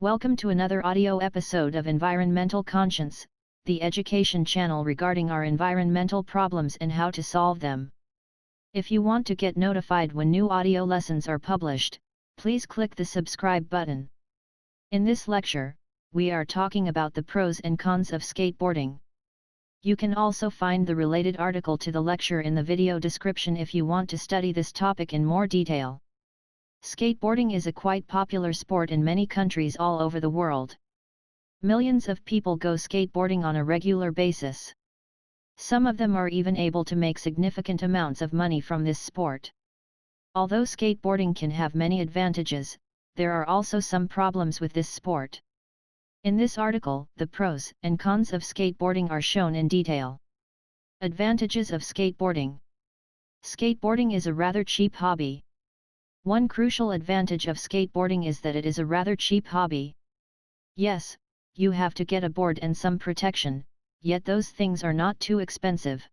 Welcome to another audio episode of Environmental Conscience, the education channel regarding our environmental problems and how to solve them. If you want to get notified when new audio lessons are published, please click the subscribe button. In this lecture, we are talking about the pros and cons of skateboarding. You can also find the related article to the lecture in the video description if you want to study this topic in more detail. Skateboarding is a quite popular sport in many countries all over the world. Millions of people go skateboarding on a regular basis. Some of them are even able to make significant amounts of money from this sport. Although skateboarding can have many advantages, there are also some problems with this sport. In this article, the pros and cons of skateboarding are shown in detail. Advantages of skateboarding. Skateboarding is a rather cheap hobby. One crucial advantage of skateboarding is that it is a rather cheap hobby. Yes, you have to get a board and some protection, yet those things are not too expensive.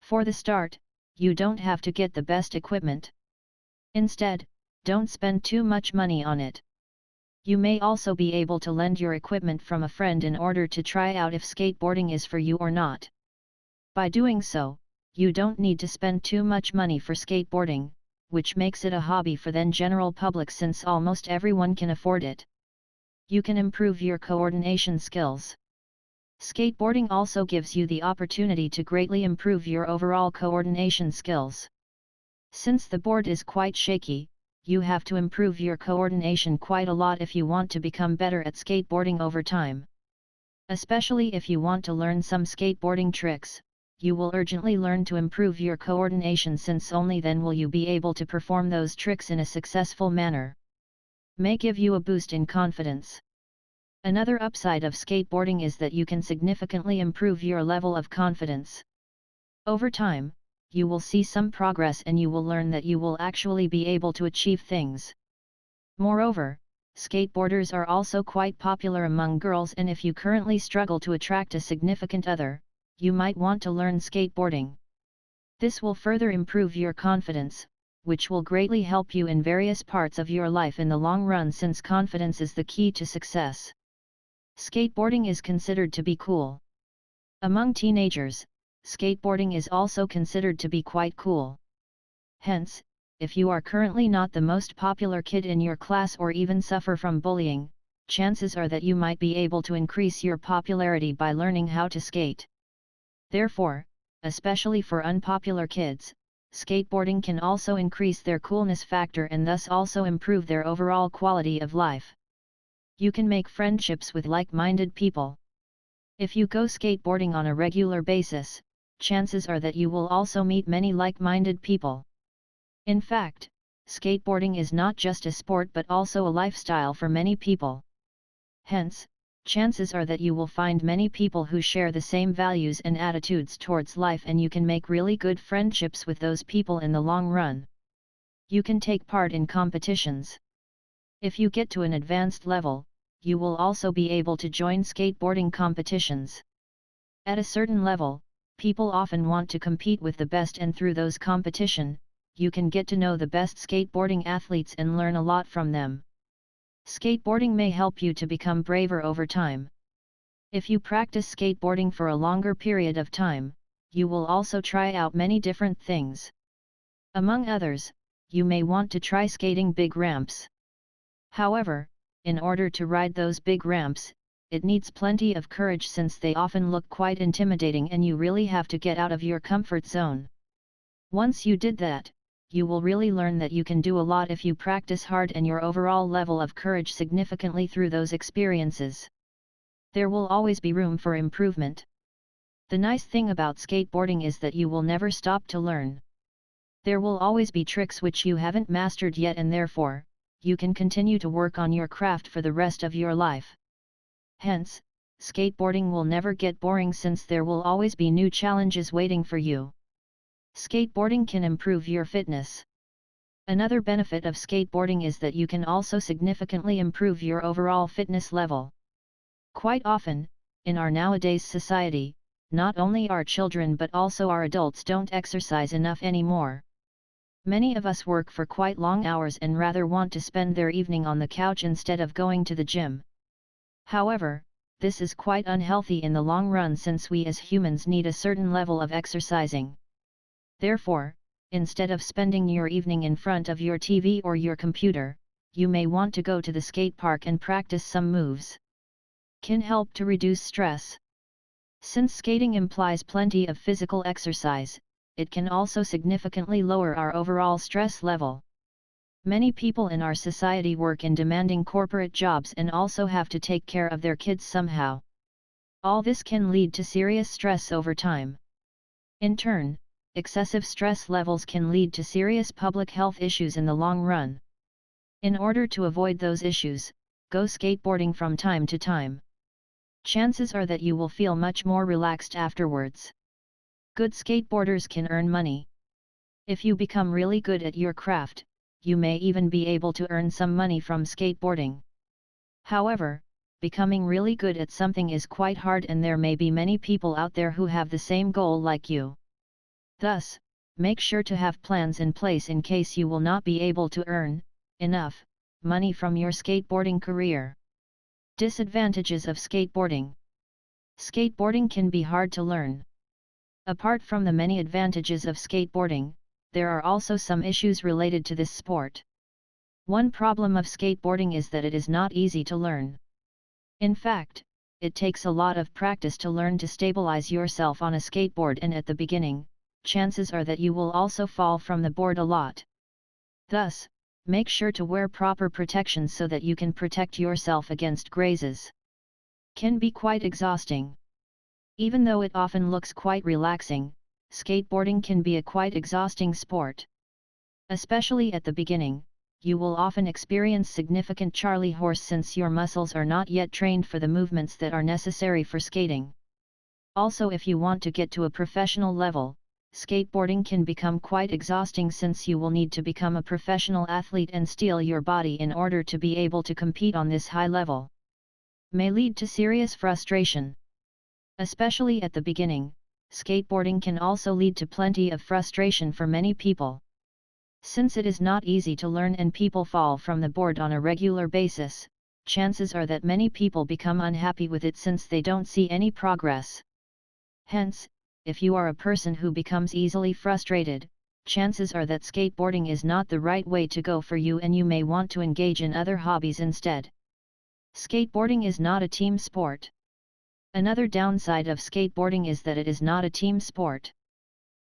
For the start, you don't have to get the best equipment. Instead, don't spend too much money on it. You may also be able to lend your equipment from a friend in order to try out if skateboarding is for you or not. By doing so, you don't need to spend too much money for skateboarding, which makes it a hobby for the general public since almost everyone can afford it. You can improve your coordination skills. Skateboarding also gives you the opportunity to greatly improve your overall coordination skills. Since the board is quite shaky, you have to improve your coordination quite a lot if you want to become better at skateboarding over time. Especially if you want to learn some skateboarding tricks, you will urgently learn to improve your coordination since only then will you be able to perform those tricks in a successful manner. May give you a boost in confidence. Another upside of skateboarding is that you can significantly improve your level of confidence. Over time, you will see some progress and you will learn that you will actually be able to achieve things. Moreover, skateboarders are also quite popular among girls, and if you currently struggle to attract a significant other, you might want to learn skateboarding. This will further improve your confidence, which will greatly help you in various parts of your life in the long run since confidence is the key to success. Skateboarding is considered to be cool. Among teenagers, skateboarding is also considered to be quite cool. Hence, if you are currently not the most popular kid in your class or even suffer from bullying, chances are that you might be able to increase your popularity by learning how to skate. Therefore, especially for unpopular kids, skateboarding can also increase their coolness factor and thus also improve their overall quality of life. You can make friendships with like-minded people. If you go skateboarding on a regular basis, chances are that you will also meet many like-minded people. In fact, skateboarding is not just a sport but also a lifestyle for many people. Hence, chances are that you will find many people who share the same values and attitudes towards life, and you can make really good friendships with those people in the long run. You can take part in competitions. If you get to an advanced level, you will also be able to join skateboarding competitions. At a certain level, people often want to compete with the best, and through those competitions, you can get to know the best skateboarding athletes and learn a lot from them. Skateboarding may help you to become braver over time. If you practice skateboarding for a longer period of time, you will also try out many different things. Among others, you may want to try skating big ramps. However, in order to ride those big ramps, it needs plenty of courage since they often look quite intimidating and you really have to get out of your comfort zone. Once you did that, you will really learn that you can do a lot if you practice hard and your overall level of courage significantly through those experiences. There will always be room for improvement. The nice thing about skateboarding is that you will never stop to learn. There will always be tricks which you haven't mastered yet, and therefore, you can continue to work on your craft for the rest of your life. Hence, skateboarding will never get boring since there will always be new challenges waiting for you. Skateboarding can improve your fitness. Another benefit of skateboarding is that you can also significantly improve your overall fitness level. Quite often, in our nowadays society, not only our children but also our adults don't exercise enough anymore. Many of us work for quite long hours and rather want to spend their evening on the couch instead of going to the gym. However, this is quite unhealthy in the long run since we as humans need a certain level of exercising. Therefore, instead of spending your evening in front of your TV or your computer, you may want to go to the skate park and practice some moves. Can help to reduce stress. Since skating implies plenty of physical exercise, it can also significantly lower our overall stress level. Many people in our society work in demanding corporate jobs and also have to take care of their kids somehow. All this can lead to serious stress over time. In turn, excessive stress levels can lead to serious public health issues in the long run. In order to avoid those issues, go skateboarding from time to time. Chances are that you will feel much more relaxed afterwards. Good skateboarders can earn money. If you become really good at your craft, you may even be able to earn some money from skateboarding. However, becoming really good at something is quite hard and there may be many people out there who have the same goal like you. Thus, make sure to have plans in place in case you will not be able to earn enough money from your skateboarding career. Disadvantages of skateboarding. Skateboarding can be hard to learn. Apart from the many advantages of skateboarding, there are also some issues related to this sport. One problem of skateboarding is that it is not easy to learn. In fact, it takes a lot of practice to learn to stabilize yourself on a skateboard, and at the beginning, chances are that you will also fall from the board a lot. Thus, make sure to wear proper protection so that you can protect yourself against grazes. Can be quite exhausting. Even though it often looks quite relaxing, skateboarding can be a quite exhausting sport. Especially at the beginning, you will often experience significant charley horse since your muscles are not yet trained for the movements that are necessary for skating. Also, if you want to get to a professional level, skateboarding can become quite exhausting since you will need to become a professional athlete and steel your body in order to be able to compete on this high level. May lead to serious frustration. Especially at the beginning, skateboarding can also lead to plenty of frustration for many people. Since it is not easy to learn and people fall from the board on a regular basis, chances are that many people become unhappy with it since they don't see any progress. Hence, if you are a person who becomes easily frustrated, chances are that skateboarding is not the right way to go for you and you may want to engage in other hobbies instead. Skateboarding is not a team sport. Another downside of skateboarding is that it is not a team sport.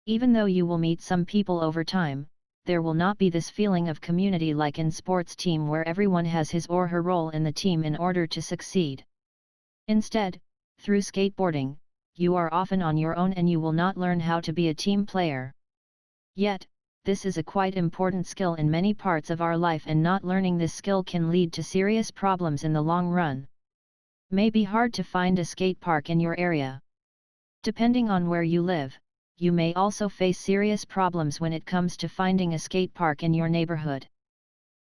Even though you will meet some people over time, there will not be this feeling of community like in sports team where everyone has his or her role in the team in order to succeed. Instead, through skateboarding, you are often on your own and you will not learn how to be a team player. Yet, this is a quite important skill in many parts of our life, and not learning this skill can lead to serious problems in the long run. May be hard to find a skate park in your area. Depending on where you live, you may also face serious problems when it comes to finding a skate park in your neighborhood.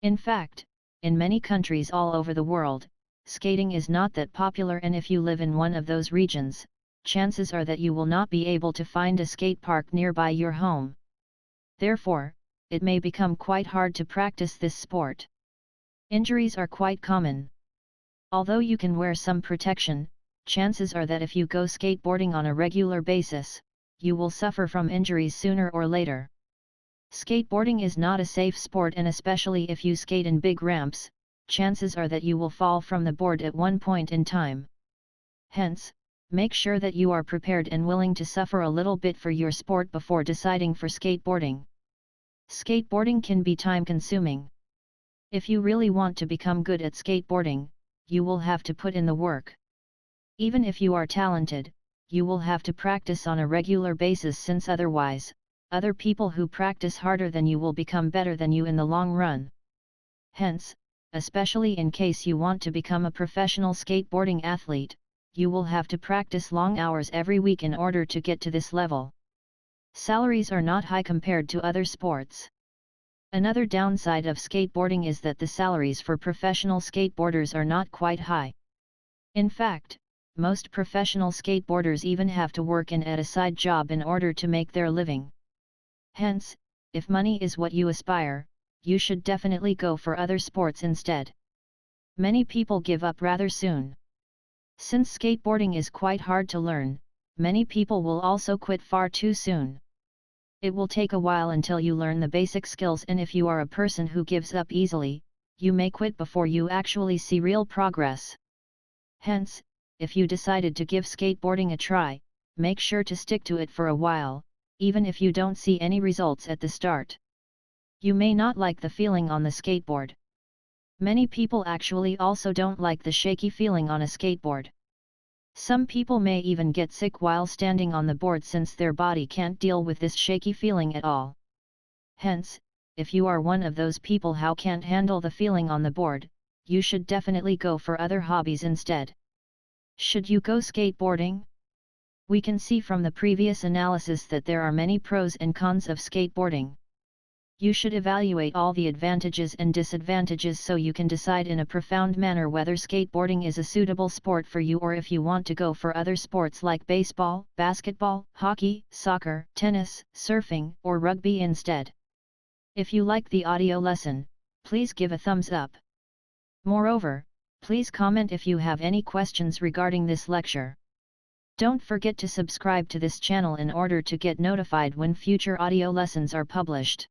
In fact, in many countries all over the world, skating is not that popular, and if you live in one of those regions, chances are that you will not be able to find a skate park nearby your home. Therefore, it may become quite hard to practice this sport. Injuries are quite common. Although you can wear some protection, chances are that if you go skateboarding on a regular basis, you will suffer from injuries sooner or later. Skateboarding is not a safe sport, and especially if you skate in big ramps, chances are that you will fall from the board at one point in time. Hence, make sure that you are prepared and willing to suffer a little bit for your sport before deciding for skateboarding. Skateboarding can be time-consuming. If you really want to become good at skateboarding, you will have to put in the work. Even if you are talented, you will have to practice on a regular basis, since otherwise, other people who practice harder than you will become better than you in the long run. Hence, especially in case you want to become a professional skateboarding athlete, you will have to practice long hours every week in order to get to this level. Salaries are not high compared to other sports. Another downside of skateboarding is that the salaries for professional skateboarders are not quite high. In fact, most professional skateboarders even have to work at a side job in order to make their living. Hence, if money is what you aspire, you should definitely go for other sports instead. Many people give up rather soon. Since skateboarding is quite hard to learn, many people will also quit far too soon. It will take a while until you learn the basic skills, and if you are a person who gives up easily, you may quit before you actually see real progress. Hence, if you decided to give skateboarding a try, make sure to stick to it for a while, even if you don't see any results at the start. You may not like the feeling on the skateboard. Many people actually also don't like the shaky feeling on a skateboard. Some people may even get sick while standing on the board since their body can't deal with this shaky feeling at all. Hence, if you are one of those people who can't handle the feeling on the board, you should definitely go for other hobbies instead. Should you go skateboarding? We can see from the previous analysis that there are many pros and cons of skateboarding. You should evaluate all the advantages and disadvantages so you can decide in a profound manner whether skateboarding is a suitable sport for you, or if you want to go for other sports like baseball, basketball, hockey, soccer, tennis, surfing, or rugby instead. If you like the audio lesson, please give a thumbs up. Moreover, please comment if you have any questions regarding this lecture. Don't forget to subscribe to this channel in order to get notified when future audio lessons are published.